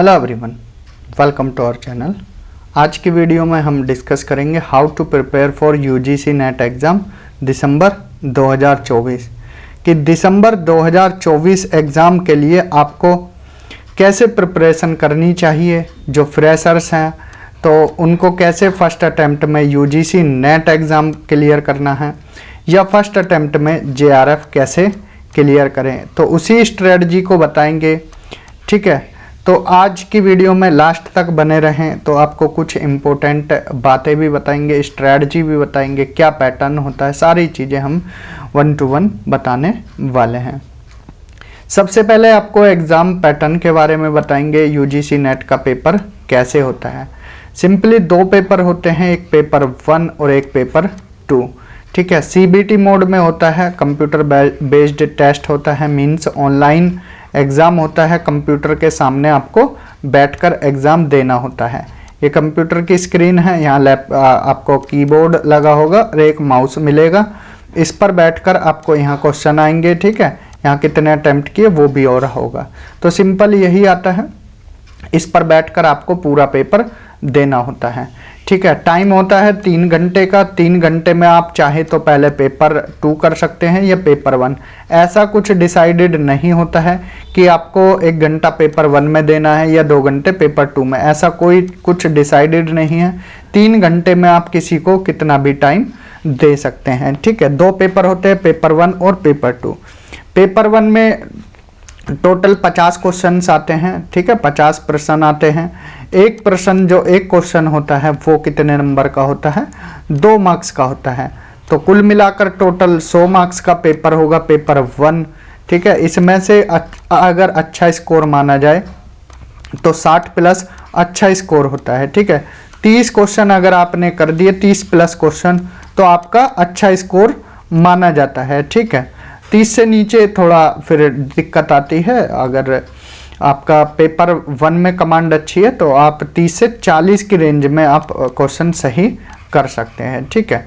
Hello everyone, welcome to our channel. आज की video में हम डिस्कस करेंगे how to prepare for UGC NET exam December 2024 कि दिसंबर 2024 एग्ज़ाम के लिए आपको कैसे प्रिपरेशन करनी चाहिए। जो फ्रेशर्स हैं तो उनको कैसे फर्स्ट अटैम्प्ट में यूजीसी नेट एग्ज़ाम क्लियर करना है या फर्स्ट अटैम्प्ट में जेआरएफ कैसे क्लियर करें, तो उसी स्ट्रेटजी को बताएंगे। ठीक है, तो आज की वीडियो में लास्ट तक बने रहें तो आपको कुछ इम्पोर्टेंट बातें भी बताएंगे, स्ट्रेटजी भी बताएंगे, क्या पैटर्न होता है, सारी चीज़ें हम 1 to 1 बताने वाले हैं। सबसे पहले आपको एग्ज़ाम पैटर्न के बारे में बताएंगे। यूजीसी नेट का पेपर कैसे होता है। सिंपली 2 पेपर होते हैं, एक पेपर 1 और एक पेपर 2। ठीक है, सीबीटी मोड में होता है, कंप्यूटर बेस्ड टेस्ट होता है, मीन्स ऑनलाइन एग्ज़ाम होता है। कंप्यूटर के सामने आपको बैठकर एग्ज़ाम देना होता है। ये कंप्यूटर की स्क्रीन है, यहाँ आपको कीबोर्ड लगा होगा और एक माउस मिलेगा। इस पर बैठकर आपको यहाँ क्वेश्चन आएंगे। ठीक है, यहाँ कितने अटैम्प्ट किए वो भी और होगा। तो सिंपल यही आता है, इस पर बैठकर आपको पूरा पेपर देना होता है। ठीक है, टाइम होता है 3 घंटे का। 3 घंटे में आप चाहे तो पहले पेपर 2 कर सकते हैं या पेपर 1। ऐसा कुछ डिसाइडेड नहीं होता है कि आपको 1 घंटा पेपर 1 में देना है या 2 घंटे पेपर 2 में, ऐसा कोई कुछ डिसाइडेड नहीं है। 3 घंटे में आप किसी को कितना भी टाइम दे सकते हैं। ठीक है, 2 पेपर होते हैं, पेपर 1 और पेपर 2। पेपर 1 में टोटल 50 क्वेश्चन आते हैं। ठीक है, 50 प्रश्न आते हैं। एक प्रश्न जो एक क्वेश्चन होता है वो कितने नंबर का होता है, 2 मार्क्स का होता है। तो कुल मिलाकर टोटल 100 मार्क्स का पेपर होगा पेपर 1। ठीक है, इसमें से अगर अच्छा स्कोर माना जाए तो 60 प्लस अच्छा स्कोर होता है। ठीक है, 30 क्वेश्चन अगर आपने कर दिए, 30 प्लस क्वेश्चन, तो आपका अच्छा स्कोर माना जाता है। ठीक है, 30 से नीचे थोड़ा फिर दिक्कत आती है। अगर आपका पेपर 1 में कमांड अच्छी है तो आप 30 से 40 की रेंज में आप क्वेश्चन सही कर सकते हैं। ठीक है,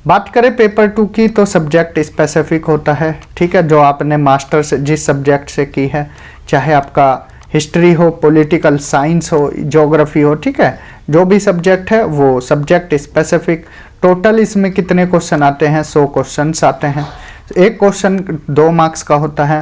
बात करें पेपर 2 की तो सब्जेक्ट स्पेसिफिक होता है। ठीक है, जो आपने मास्टर्स जिस सब्जेक्ट से की है, चाहे आपका हिस्ट्री हो, पॉलिटिकल साइंस हो, ज्योग्राफी हो, ठीक है, जो भी सब्जेक्ट है वो सब्जेक्ट स्पेसिफिक। टोटल इसमें कितने क्वेश्चन आते हैं, 100 क्वेश्चन आते हैं। एक क्वेश्चन 2 मार्क्स का होता है,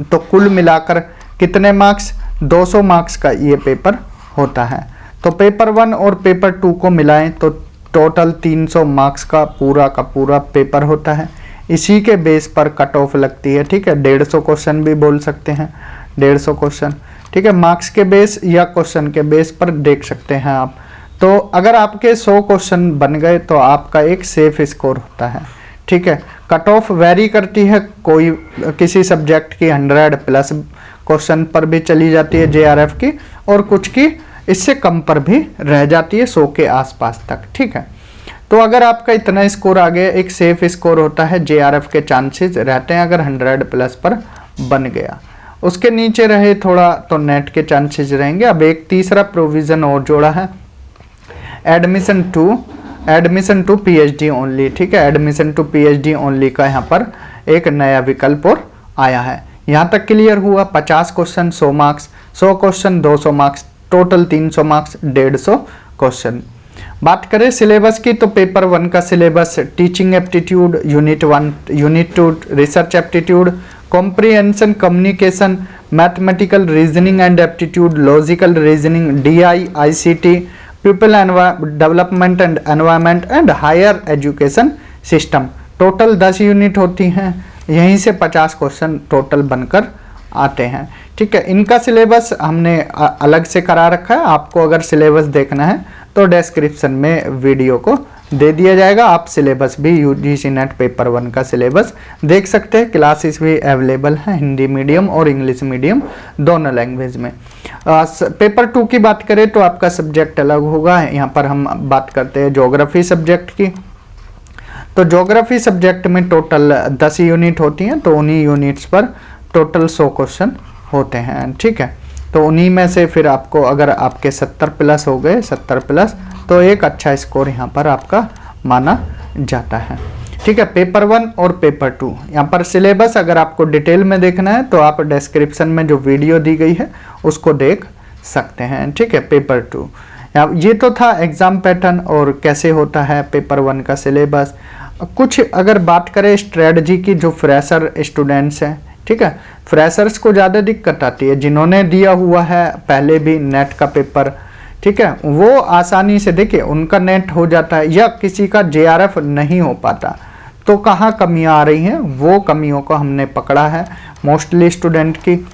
तो कुल मिलाकर कितने मार्क्स, 200 मार्क्स का ये पेपर होता है। तो पेपर 1 और पेपर 2 को मिलाएं तो टोटल 300 मार्क्स का पूरा पेपर होता है। इसी के बेस पर कट ऑफ लगती है। ठीक है, 150 क्वेश्चन भी बोल सकते हैं, 150 क्वेश्चन। ठीक है, मार्क्स के बेस या क्वेश्चन के बेस पर देख सकते हैं आप। तो अगर आपके 100 क्वेश्चन बन गए तो आपका एक सेफ स्कोर होता है। ठीक है, कट ऑफ वेरी करती है, कोई किसी सब्जेक्ट की 100 प्लस क्वेश्चन पर भी चली जाती है जेआरएफ की, और कुछ की इससे कम पर भी रह जाती है, 100 के आसपास तक। ठीक है, तो अगर आपका इतना स्कोर आ गया, एक सेफ स्कोर होता है, जेआरएफ के चांसेस रहते हैं अगर 100 प्लस पर बन गया। उसके नीचे रहे थोड़ा तो नेट के चांसेस रहेंगे। अब एक तीसरा प्रोविज़न और जोड़ा है, एडमिशन टू पीएचडी ओनली। ठीक है, एडमिशन टू पीएचडी ओनली का यहाँ पर एक नया विकल्प और आया है। यहाँ तक क्लियर हुआ, 50 question 100 marks, 100 question 200 marks, total 300 marks, 150 question. बात करें सिलेबस की तो पेपर 1 का syllabus teaching aptitude, unit 1, unit 2 research aptitude, comprehension communication, mathematical reasoning and aptitude, logical reasoning, DI, ICT, people development and environment and higher education system. Total 10 unit होती हैं, यहीं से 50 question total बनकर आते हैं। ठीक है, इनका सिलेबस हमने अलग से करा रखा है। आपको अगर सिलेबस देखना है तो डिस्क्रिप्शन में वीडियो को दे दिया जाएगा, आप सिलेबस भी यूजीसी नेट पेपर 1 का सिलेबस देख सकते हैं। क्लासेस भी अवेलेबल हैं हिंदी मीडियम और इंग्लिश मीडियम दोनों लैंग्वेज में। पेपर 2 की बात करें तो आपका सब्जेक्ट अलग होगा। यहाँ पर हम बात करते हैं ज्योग्राफी सब्जेक्ट की। तो ज्योग्राफी सब्जेक्ट में टोटल 10 यूनिट होती हैं, तो उन्हीं यूनिट्स पर टोटल 100 क्वेश्चन होते हैं। ठीक है, तो उन्हीं में से फिर आपको अगर आपके 70 प्लस हो गए, 70 प्लस, तो एक अच्छा स्कोर यहाँ पर आपका माना जाता है। ठीक है, पेपर 1 और पेपर 2। यहाँ पर सिलेबस अगर आपको डिटेल में देखना है तो आप डिस्क्रिप्शन में जो वीडियो दी गई है उसको देख सकते हैं। ठीक है, पेपर 2 ये तो था एग्ज़ाम पैटर्न और कैसे होता है पेपर 1 का सिलेबस। कुछ अगर बात करें स्ट्रेटजी की, जो फ्रेशर स्टूडेंट्स हैं, ठीक है, फ्रेशर्स को ज़्यादा दिक्कत आती है। जिन्होंने दिया हुआ है पहले भी नेट का पेपर, ठीक है, वो आसानी से देखिए उनका नेट हो जाता है, या किसी का JRF नहीं हो पाता। तो कहाँ कमियां आ रही हैं, वो कमियों को हमने पकड़ा है। मोस्टली स्टूडेंट की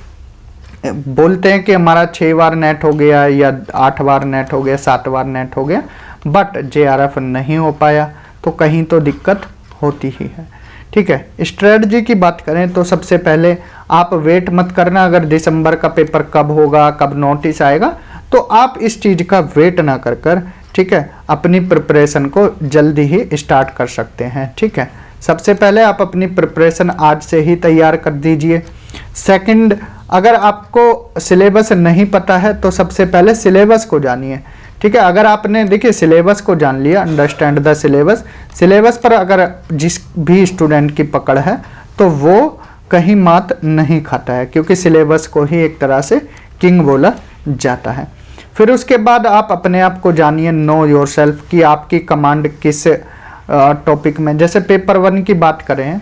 बोलते हैं कि हमारा 6 बार नेट हो गया, या 8 बार नेट हो गया, 7 बार नेट हो गया, बट JRF नहीं हो पाया, तो कहीं तो दिक्कत होती ही है। ठीक है, स्ट्रेटजी की बात करें तो सबसे पहले आप वेट मत करना, अगर दिसंबर का पेपर कब होगा, कब नोटिस आएगा, तो आप इस चीज़ का वेट ना कर कर, ठीक है, अपनी प्रिपरेशन को जल्दी ही स्टार्ट कर सकते हैं। ठीक है, सबसे पहले आप अपनी प्रिपरेशन आज से ही तैयार कर दीजिए। सेकंड, अगर आपको सिलेबस नहीं पता है तो सबसे पहले सिलेबस को जानिए। ठीक है, अगर आपने देखिए सिलेबस को जान लिया, अंडरस्टैंड द सिलेबस, सिलेबस पर अगर जिस भी स्टूडेंट की पकड़ है तो वो कहीं मात नहीं खाता है, क्योंकि सिलेबस को ही एक तरह से किंग बोला जाता है। फिर उसके बाद आप अपने आप को जानिए, नो योरसेल्फ, कि आपकी कमांड किस टॉपिक में। जैसे पेपर 1 की बात करें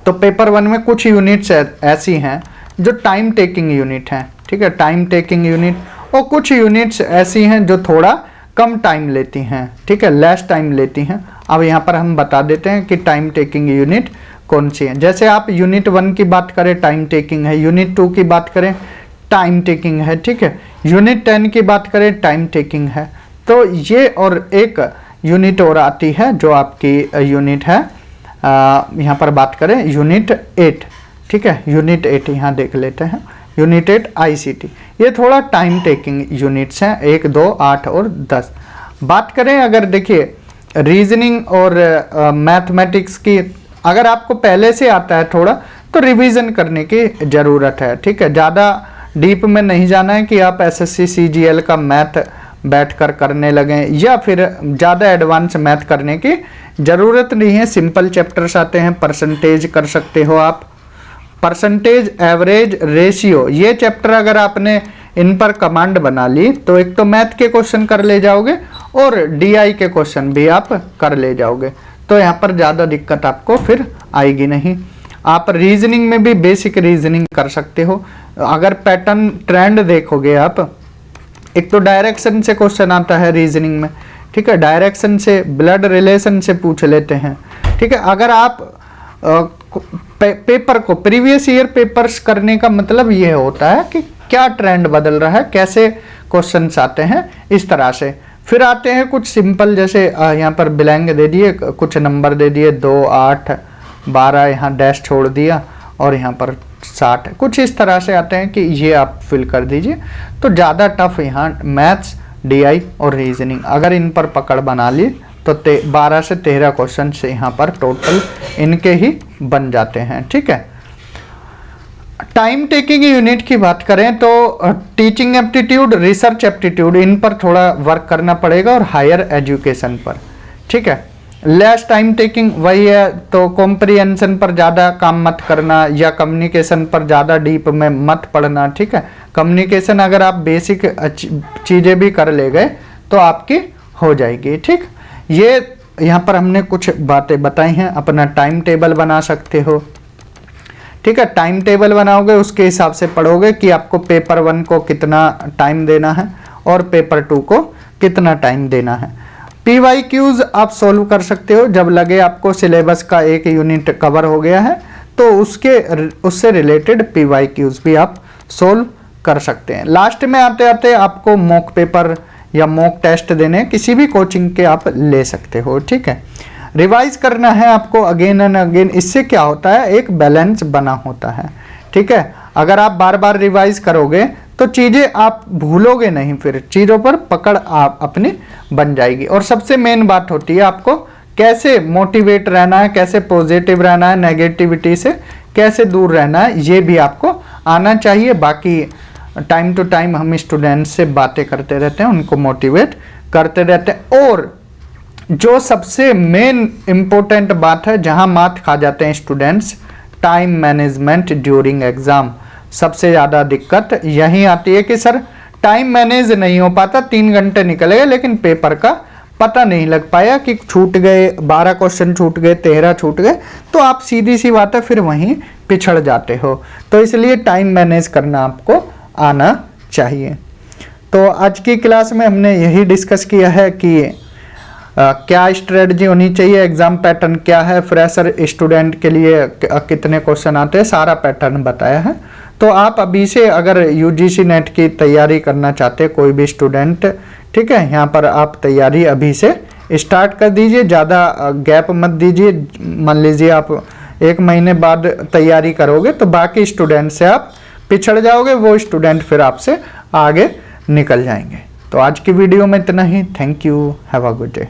तो पेपर 1 में कुछ यूनिट्स ऐसी हैं जो टाइम टेकिंग यूनिट हैं। ठीक है, टाइम टेकिंग यूनिट, और कुछ यूनिट्स ऐसी हैं जो थोड़ा कम टाइम लेती हैं। ठीक है, लेस टाइम लेती हैं। अब यहाँ पर हम बता देते हैं कि टाइम टेकिंग यूनिट कौन सी है। जैसे आप यूनिट 1 की बात करें, टाइम टेकिंग है। यूनिट 2 की बात करें, टाइम टेकिंग है। ठीक है, यूनिट 10 की बात करें, टाइम टेकिंग है। तो ये, और एक यूनिट और आती है जो आपकी यूनिट है, यहाँ पर बात करें यूनिट 8। ठीक है, यूनिट 8 यहाँ देख लेते हैं, यूनिट 8 ICT। ये थोड़ा टाइम टेकिंग यूनिट्स हैं, 1, 2, 8 और 10। बात करें अगर देखिए रीजनिंग और मैथमेटिक्स की, अगर आपको पहले से आता है थोड़ा, तो रिवीजन करने की ज़रूरत है। ठीक है, ज़्यादा डीप में नहीं जाना है कि आप SSC CGL का मैथ बैठकर करने लगें, या फिर ज़्यादा एडवांस मैथ करने की ज़रूरत नहीं है। सिंपल चैप्टर्स आते हैं, परसेंटेज कर सकते हो आप, परसेंटेज, एवरेज, रेशियो, ये चैप्टर अगर आपने इन पर कमांड बना ली तो एक तो मैथ के क्वेश्चन कर ले जाओगे और DI के क्वेश्चन भी आप कर ले जाओगे, तो यहाँ पर ज़्यादा दिक्कत आपको फिर आएगी नहीं। आप रीजनिंग में भी बेसिक रीजनिंग कर सकते हो। अगर पैटर्न ट्रेंड देखोगे आप, एक तो डायरेक्शन से क्वेश्चन आता है रीजनिंग में। ठीक है, डायरेक्शन से, ब्लड रिलेशन से पूछ लेते हैं। ठीक है, अगर आप पेपर को, प्रीवियस ईयर पेपर्स करने का मतलब ये होता है कि क्या ट्रेंड बदल रहा है, कैसे क्वेश्चंस आते हैं, इस तरह से। फिर आते हैं कुछ सिंपल, जैसे यहाँ पर ब्लैंक दे दिए, कुछ नंबर दे दिए, 2, 8, 12, यहाँ डैश छोड़ दिया, और यहाँ पर 60, कुछ इस तरह से आते हैं कि ये आप फिल कर दीजिए। तो ज़्यादा टफ यहाँ मैथ्स, DI और रीजनिंग, अगर इन पर पकड़ बना ली तो 12 से 13 क्वेश्चन से यहाँ पर टोटल इनके ही बन जाते हैं। ठीक है, टाइम टेकिंग यूनिट की बात करें तो टीचिंग एप्टीट्यूड, रिसर्च एप्टीट्यूड, इन पर थोड़ा वर्क करना पड़ेगा, और हायर एजुकेशन पर। ठीक है, लेस टाइम टेकिंग वही है, तो कॉम्प्रिहेंशन पर ज़्यादा काम मत करना, या कम्युनिकेशन पर ज़्यादा डीप में मत पढ़ना। ठीक है, कम्युनिकेशन अगर आप बेसिक चीज़ें भी कर ले गए तो आपकी हो जाएगी। ठीक, ये यहाँ पर हमने कुछ बातें बताई हैं। अपना टाइम टेबल बना सकते हो। ठीक है, टाइम टेबल बनाओगे, उसके हिसाब से पढ़ोगे कि आपको पेपर 1 को कितना टाइम देना है और पेपर 2 को कितना टाइम देना है। PYQs आप सोल्व कर सकते हो, जब लगे आपको सिलेबस का एक यूनिट कवर हो गया है तो उससे रिलेटेड PYQs भी आप सोल्व कर सकते हैं। लास्ट में आते आते आपको मॉक पेपर या मॉक टेस्ट देने, किसी भी कोचिंग के आप ले सकते हो। ठीक है, रिवाइज करना है आपको अगेन एंड अगेन। इससे क्या होता है, एक बैलेंस बना होता है। ठीक है, अगर आप बार बार रिवाइज करोगे तो चीज़ें आप भूलोगे नहीं, फिर चीज़ों पर पकड़ आप अपनी बन जाएगी। और सबसे मेन बात होती है आपको कैसे मोटिवेट रहना है, कैसे पॉजिटिव रहना है, नेगेटिविटी से कैसे दूर रहना है, ये भी आपको आना चाहिए। बाकी टाइम टू टाइम हम स्टूडेंट्स से बातें करते रहते हैं, उनको मोटिवेट करते रहते हैं। और जो सबसे मेन इम्पोर्टेंट बात है, जहां मात खा जाते हैं students, time management during exam. सबसे ज़्यादा दिक्कत यही आती है कि सर टाइम मैनेज नहीं हो पाता, 3 घंटे निकल गए लेकिन पेपर का पता नहीं लग पाया कि छूट गए, 12 क्वेश्चन छूट गए, 13 छूट गए, तो आप सीधी सी बात है फिर वहीं पिछड़ जाते हो। तो इसलिए टाइम मैनेज करना आपको आना चाहिए। तो आज की क्लास में हमने यही डिस्कस किया है कि क्या स्ट्रेटजी होनी चाहिए, एग्जाम पैटर्न क्या है, फ्रेशर स्टूडेंट के लिए कितने क्वेश्चन आते हैं, सारा पैटर्न बताया है। तो आप अभी से अगर यूजीसी नेट की तैयारी करना चाहते हैं कोई भी स्टूडेंट, ठीक है, यहाँ पर आप तैयारी अभी से स्टार्ट कर दीजिए, ज़्यादा गैप मत दीजिए। मान लीजिए आप 1 महीने बाद तैयारी करोगे तो बाकी स्टूडेंट से आप पिछड़ जाओगे, वो स्टूडेंट फिर आपसे आगे निकल जाएंगे। तो आज की वीडियो में इतना ही। Thank you, have a good day.